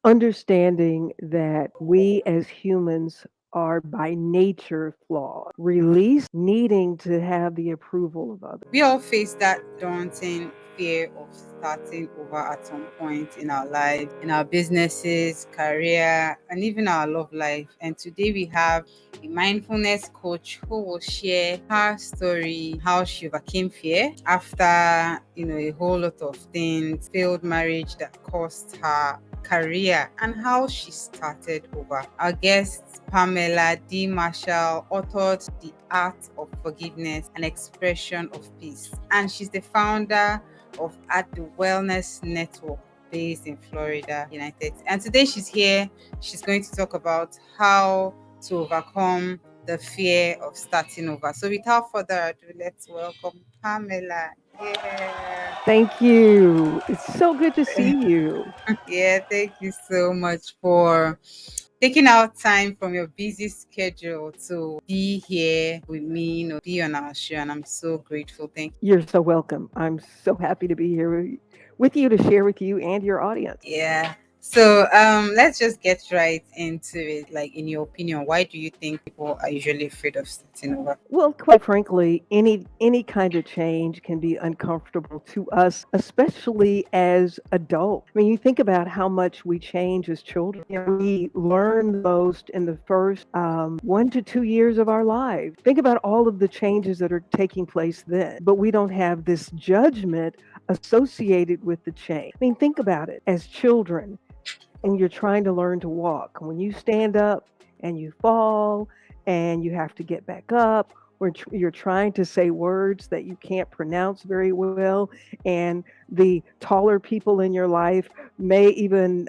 Understanding that we as humans are by nature flawed, release needing to have the approval of others. We all face that daunting fear of starting over at some point in our lives, in our businesses, career, and even our love life. And today we have a mindfulness coach who will share her story, how she overcame fear after, a whole lot of things, failed marriage that cost her career, and how she started over. Our guest, Pamela D. Marshall, authored The Art of Forgiveness and Expression of Peace. And she's the founder of At the Wellness Network based in Florida, United States. And today she's here. She's going to talk about how to overcome the fear of starting over. So without further ado, let's welcome Pamela. Yeah. Thank you. It's so good to see you. Yeah, thank you so much for taking out time from your busy schedule to be here with me, be on our show. And I'm so grateful. Thank You're so welcome. I'm so happy to be here with you to share with you and your audience. you. Yeah. So let's just get right into it. Like, in your opinion, why do you think people are usually afraid of starting over? Well, quite frankly, any kind of change can be uncomfortable to us, especially as adults. I mean, you think about how much we change as children. We learn the most in the first 1 to 2 years of our lives. Think about all of the changes that are taking place then, but we don't have this judgment associated with the change. I mean, think about it. As children, and you're trying to learn to walk. When you stand up and you fall and you have to get back up, or you're trying to say words that you can't pronounce very well, and the taller people in your life may even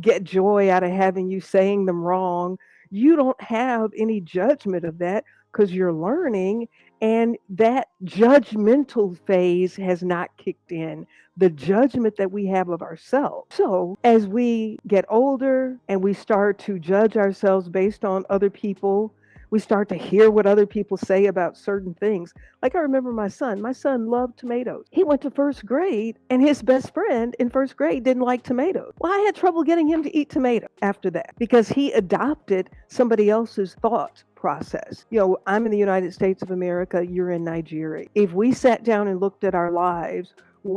get joy out of having you saying them wrong. You don't have any judgment of that because you're learning, and that judgmental phase has not kicked in, the judgment that we have of ourselves. So, as we get older and we start to judge ourselves based on other people, we start to hear what other people say about certain things. Like, I remember my son loved tomatoes. He went to first grade, and his best friend in first grade didn't like tomatoes. Well, I had trouble getting him to eat tomatoes after that because he adopted somebody else's thought process. I'm in the United States of America, you're in Nigeria. If we sat down and looked at our lives,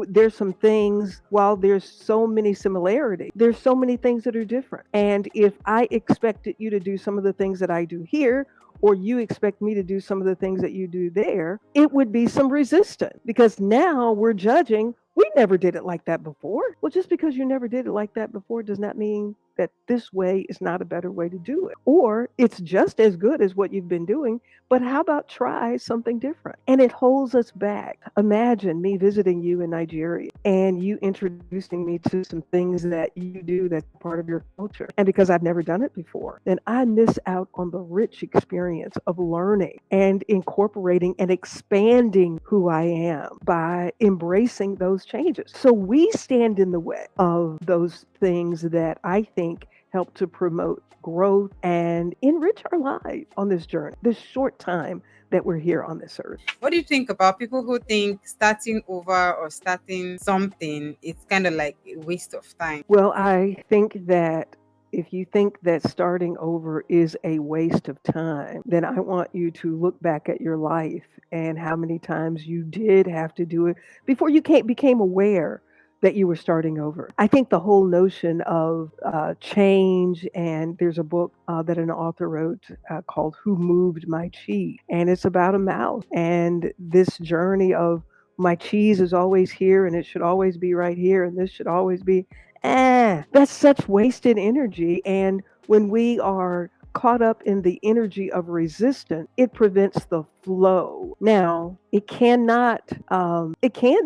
there's some things, while there's so many similarities, there's so many things that are different. And if I expected you to do some of the things that I do here, or you expect me to do some of the things that you do there, it would be some resistance because now we're judging. We never did it like that before. Well, just because you never did it like that before does not mean that this way is not a better way to do it. Or it's just as good as what you've been doing, but how about try something different? And it holds us back. Imagine me visiting you in Nigeria and you introducing me to some things that you do that's part of your culture. And because I've never done it before, then I miss out on the rich experience of learning and incorporating and expanding who I am by embracing those changes. So we stand in the way of those things that I think help to promote growth and enrich our lives on this journey, this short time that we're here on this earth. What do you think about people who think starting over or starting something, it's kind of like a waste of time? Well, I think that if you think that starting over is a waste of time, then I want you to look back at your life and how many times you did have to do it before you became aware that you were starting over. I think the whole notion of change, and there's a book that an author wrote called Who Moved My Cheese? And it's about a mouse and this journey of my cheese is always here and it should always be right here and this should always be that's such wasted energy. And when we are caught up in the energy of resistance, it prevents the flow. Now, it can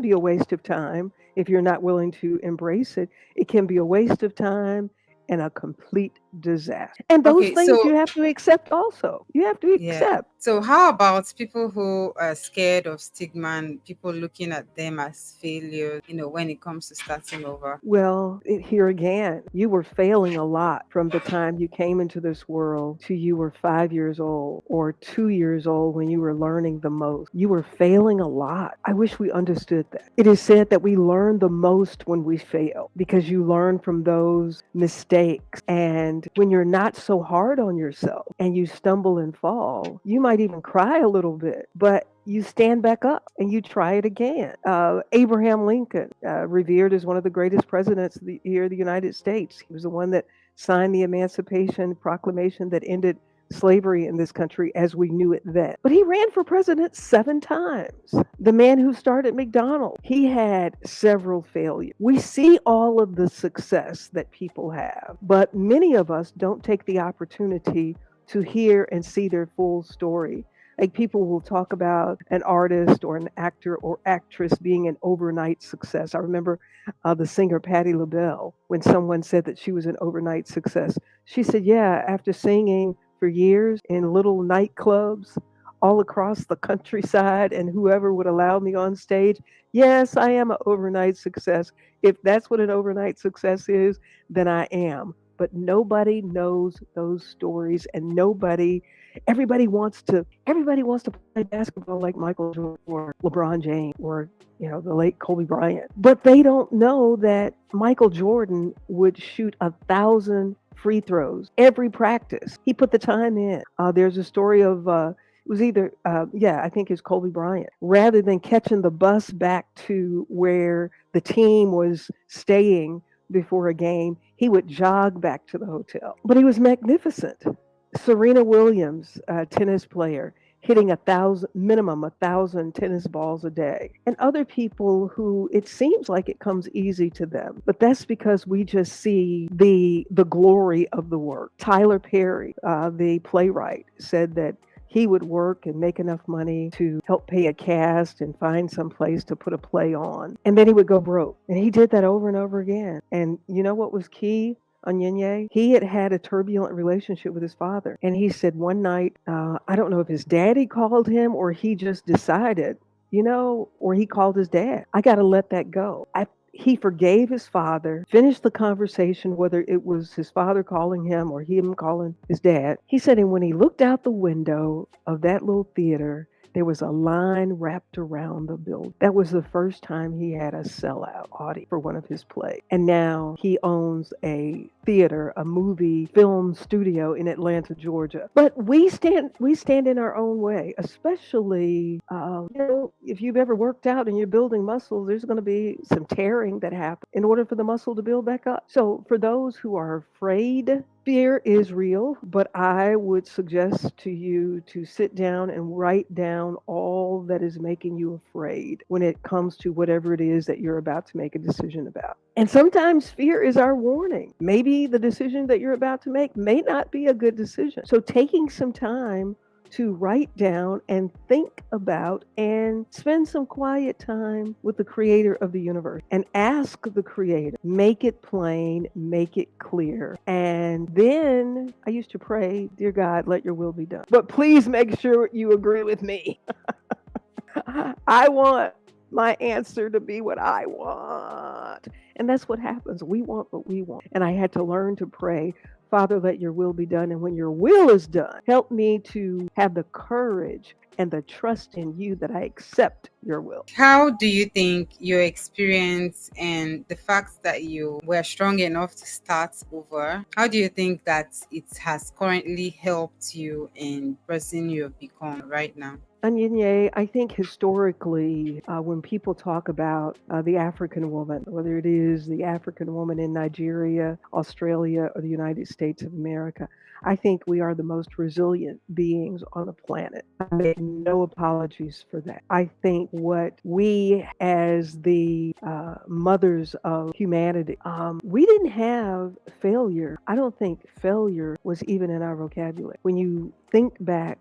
be a waste of time if you're not willing to embrace it. It can be a waste of time and a complete disaster. And those Okay, things so you have to accept also. You have to yeah. accept. So how about people who are scared of stigma and people looking at them as failures, when it comes to starting over? Well, here again, you were failing a lot from the time you came into this world to you were 5 years old or 2 years old when you were learning the most. You were failing a lot. I wish we understood that. It is said that we learn the most when we fail because you learn from those mistakes. And when you're not so hard on yourself and you stumble and fall, you might even cry a little bit, but you stand back up and you try it again. Abraham Lincoln, revered as one of the greatest presidents here in the United States, he was the one that signed the Emancipation Proclamation that ended slavery in this country as we knew it then. But he ran for president 7 times. The man who started McDonald's, he had several failures. We see all of the success that people have, but many of us don't take the opportunity to hear and see their full story. Like people will talk about an artist or an actor or actress being an overnight success. I remember the singer Patti LaBelle, when someone said that she was an overnight success, she said, "Yeah, after singing for years in little nightclubs all across the countryside and whoever would allow me on stage, yes, I am an overnight success. If that's what an overnight success is, then I am." But nobody knows those stories, and everybody wants to play basketball like Michael Jordan or LeBron James or the late Kobe Bryant. But they don't know that Michael Jordan would shoot 1,000 free throws every practice. He put the time in. There's a story of it was either yeah, I think it's Kobe Bryant. Rather than catching the bus back to where the team was staying before a game, he would jog back to the hotel. But he was magnificent. Serena Williams, tennis player, hitting 1,000 tennis balls a day, and other people who it seems like it comes easy to them, but that's because we just see the glory of the work. Tyler Perry, the playwright, said that he would work and make enough money to help pay a cast and find some place to put a play on. And then he would go broke. And he did that over and over again. And you know what was key? Onyenye, he had had a turbulent relationship with his father. And he said one night, I don't know if his daddy called him or he just decided, or he called his dad. I got to let that go. He forgave his father, finished the conversation, whether it was his father calling him or him calling his dad. He said, and when he looked out the window of that little theater, there was a line wrapped around the building. That was the first time he had a sellout audience for one of his plays. And now he owns a theater, a movie film studio in Atlanta, Georgia. But we stand in our own way, especially if you've ever worked out and you're building muscles, there's going to be some tearing that happens in order for the muscle to build back up. So for those who are afraid, fear is real, but I would suggest to you to sit down and write down all that is making you afraid when it comes to whatever it is that you're about to make a decision about. And sometimes fear is our warning. Maybe the decision that you're about to make may not be a good decision. So taking some time to write down and think about and spend some quiet time with the creator of the universe and ask the creator, make it plain, make it clear. And then I used to pray, dear God, let your will be done. But please make sure you agree with me. I want my answer to be what I want. And that's what happens. We want what we want. And I had to learn to pray, Father, let your will be done. And when your will is done, help me to have the courage and the trust in you that I accept your will. How do you think your experience and the fact that you were strong enough to start over, how do you think that it has currently helped you in the person you have become right now? Anyinye, I think historically, when people talk about the African woman, whether it is the African woman in Nigeria, Australia, or the United States of America, I think we are the most resilient beings on the planet. I make no apologies for that. I think what we, as the mothers of humanity, we didn't have failure. I don't think failure was even in our vocabulary. When you think back,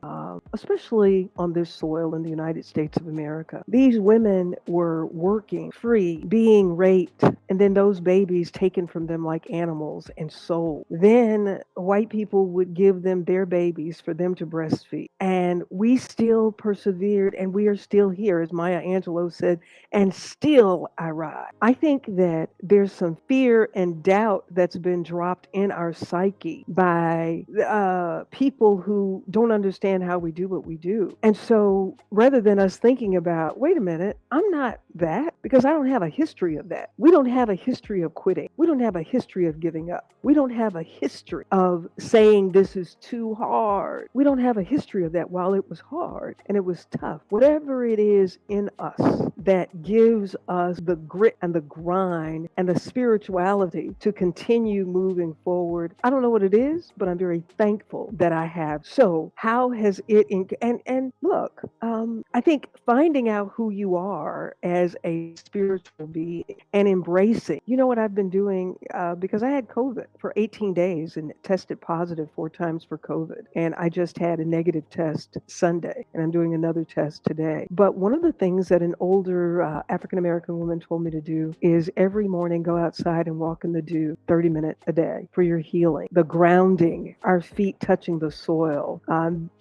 especially on this soil in the United States of America, these women were working free, being raped, and then those babies taken from them like animals and sold. Then white people would give them their babies for them to breastfeed. And we still persevered and we are still here, as Maya Angelou said, and still I rise. I think that there's some fear and doubt that's been dropped in our psyche by people who don't understand how we do what we do. And so rather than us thinking about, wait a minute, I'm not that because I don't have a history of that. We don't have a history of quitting. We don't have a history of giving up. We don't have a history of saying this is too hard. We don't have a history of that while it was hard and it was tough. Whatever it is in us that gives us the grit and the grind and the spirituality to continue moving forward. I don't know what it is, but I'm very thankful that I have. So, how has it? And look, I think finding out who you are as a spiritual being and embracing. You know what I've been doing because I had COVID for 18 days and tested positive 4 times for COVID, and I just had a negative test Sunday, and I'm doing another test today. But one of the things that an older African American woman told me to do is every morning go outside and walk in the dew 30 minutes a day for your healing, the grounding, our feet touching the soil.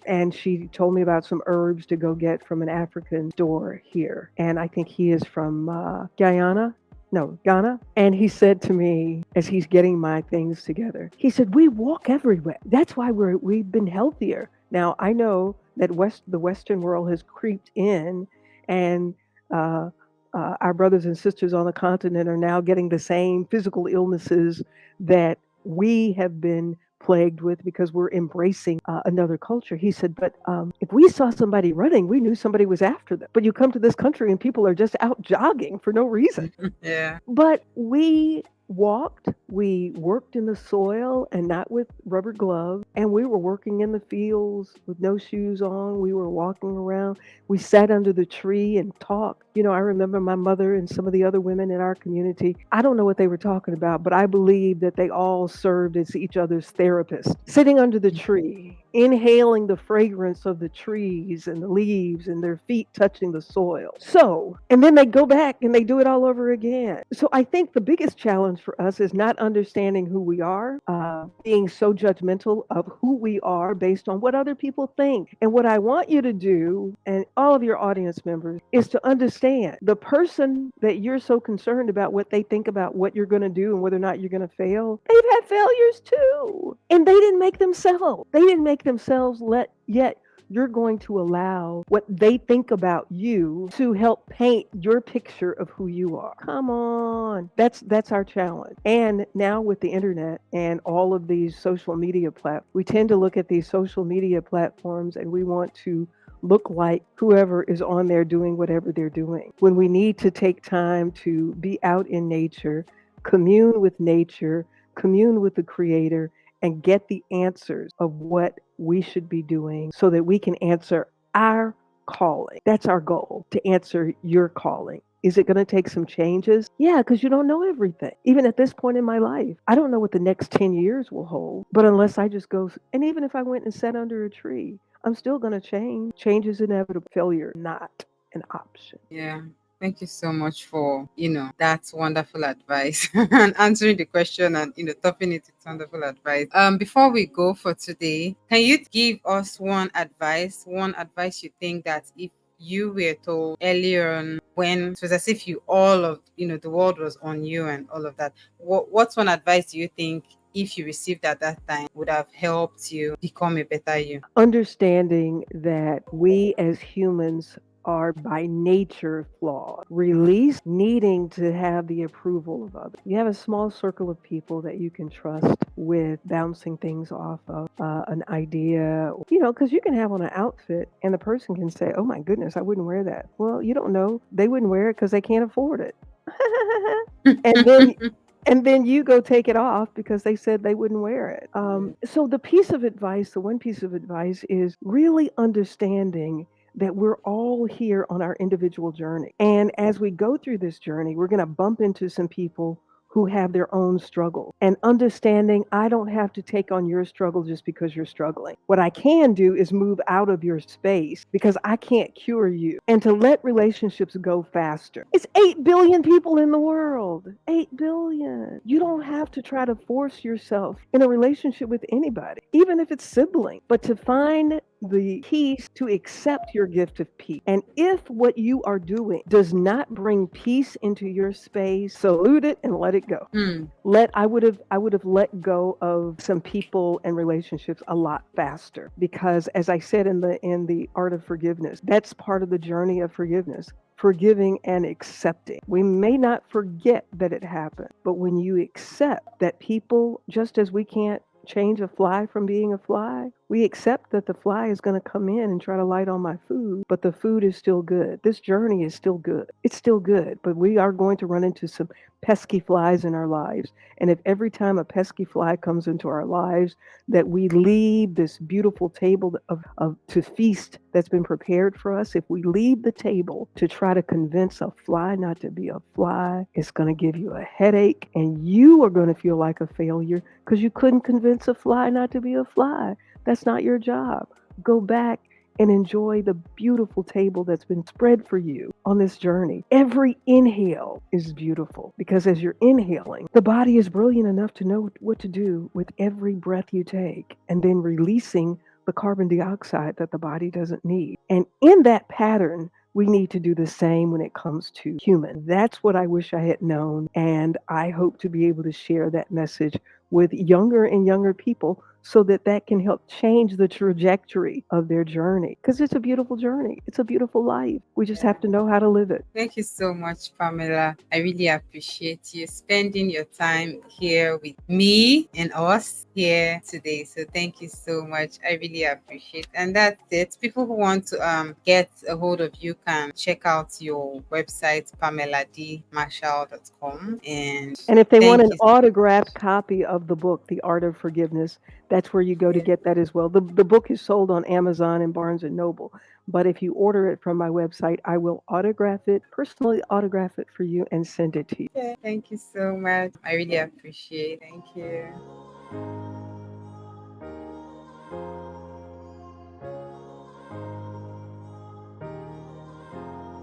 And she told me about some herbs to go get from an African store here. And I think he is from Guyana. No, Ghana. And he said to me as he's getting my things together, he said, we walk everywhere. That's why we've been healthier. Now, I know that the Western world has creeped in and uh, our brothers and sisters on the continent are now getting the same physical illnesses that we have been plagued with because we're embracing another culture. He said, but if we saw somebody running, we knew somebody was after them. But you come to this country and people are just out jogging for no reason. Yeah. But we walked, we worked in the soil and not with rubber gloves, and we were working in the fields with no shoes on. We were walking around. We sat under the tree and talked. You know, I remember my mother and some of the other women in our community. I don't know what they were talking about, but I believe that they all served as each other's therapists, sitting under the tree, inhaling the fragrance of the trees and the leaves and their feet touching the soil. So, and then they go back and they do it all over again. So I think the biggest challenge for us is not understanding who we are, being so judgmental of who we are based on what other people think. And what I want you to do, and all of your audience members, is to understand the person that you're so concerned about what they think about what you're going to do and whether or not you're going to fail. They've had failures too. And they didn't make themselves. They didn't make themselves yet you're going to allow what they think about you to help paint your picture of who you are. Come on. That's our challenge. And now with the internet and all of these social media platforms, we tend to look at these social media platforms and we want to look like whoever is on there doing whatever they're doing. When we need to take time to be out in nature, commune with nature, commune with the creator, and get the answers of what we should be doing so that we can answer our calling. That's our goal, to answer your calling. Is it going to take some changes? Yeah, because you don't know everything. Even at this point in my life, I don't know what the next 10 years will hold. But unless I just go, and even if I went and sat under a tree, I'm still going to change. Change is inevitable. Failure, not an option. Yeah. Thank you so much for, that's wonderful advice and answering the question and, topping it with wonderful advice. Before we go for today, can you give us one advice you think that if you were told earlier on when it was as if you all of, the world was on you and all of that, what's one advice do you think if you received at that time would have helped you become a better you? Understanding that we as humans are by nature flawed. Release needing to have the approval of others. You have a small circle of people that you can trust with bouncing things off of an idea, because you can have on an outfit and the person can say, oh my goodness, I wouldn't wear that. Well, you don't know. They wouldn't wear it because they can't afford it. and then and then you go take it off because they said they wouldn't wear it. So the one piece of advice is really understanding that we're all here on our individual journey. And as we go through this journey, we're going to bump into some people who have their own struggles, and understanding I don't have to take on your struggle just because you're struggling. What I can do is move out of your space because I can't cure you, and to let relationships go faster. It's 8 billion people in the world. 8 billion. You don't have to try to force yourself in a relationship with anybody, even if it's sibling, but to find the peace to accept your gift of peace. And if what you are doing does not bring peace into your space, salute it and let it go. Hmm. I would have let go of some people and relationships a lot faster, because as I said in the art of forgiveness, that's part of the journey of forgiveness. Forgiving and accepting. We may not forget that it happened, but when you accept that people, just as we can't change a fly from being a fly, we accept that the fly is going to come in and try to light on my food, but the food is still good. This journey is still good. It's still good, but we are going to run into some pesky flies in our lives. And if every time a pesky fly comes into our lives, that we leave this beautiful table of to feast that's been prepared for us, if we leave the table to try to convince a fly not to be a fly, it's going to give you a headache, and you are going to feel like a failure because you couldn't convince a fly not to be a fly. That's not your job. Go back and enjoy the beautiful table that's been spread for you on this journey. Every inhale is beautiful because as you're inhaling, the body is brilliant enough to know what to do with every breath you take, and then releasing the carbon dioxide that the body doesn't need. And in that pattern, we need to do the same when it comes to human. That's what I wish I had known. And I hope to be able to share that message with younger and younger people so that that can help change the trajectory of their journey. Because it's a beautiful journey, it's a beautiful life. We just have to know how to live it. Thank you so much, Pamela. I really appreciate you spending your time here with me and us here today. So thank you so much. I really appreciate. And that's it. People who want to get a hold of you can check out your website, pameladmarshall.com. And And if they want thank an you so much. autographed copy of the book, The Art of Forgiveness, that's where you go to Yeah. get that as well. The book is sold on Amazon and Barnes and Noble. But if you order it from my website, I will autograph it, personally autograph it for you and send it to you. Yeah. Thank you so much. I really appreciate. Thank you.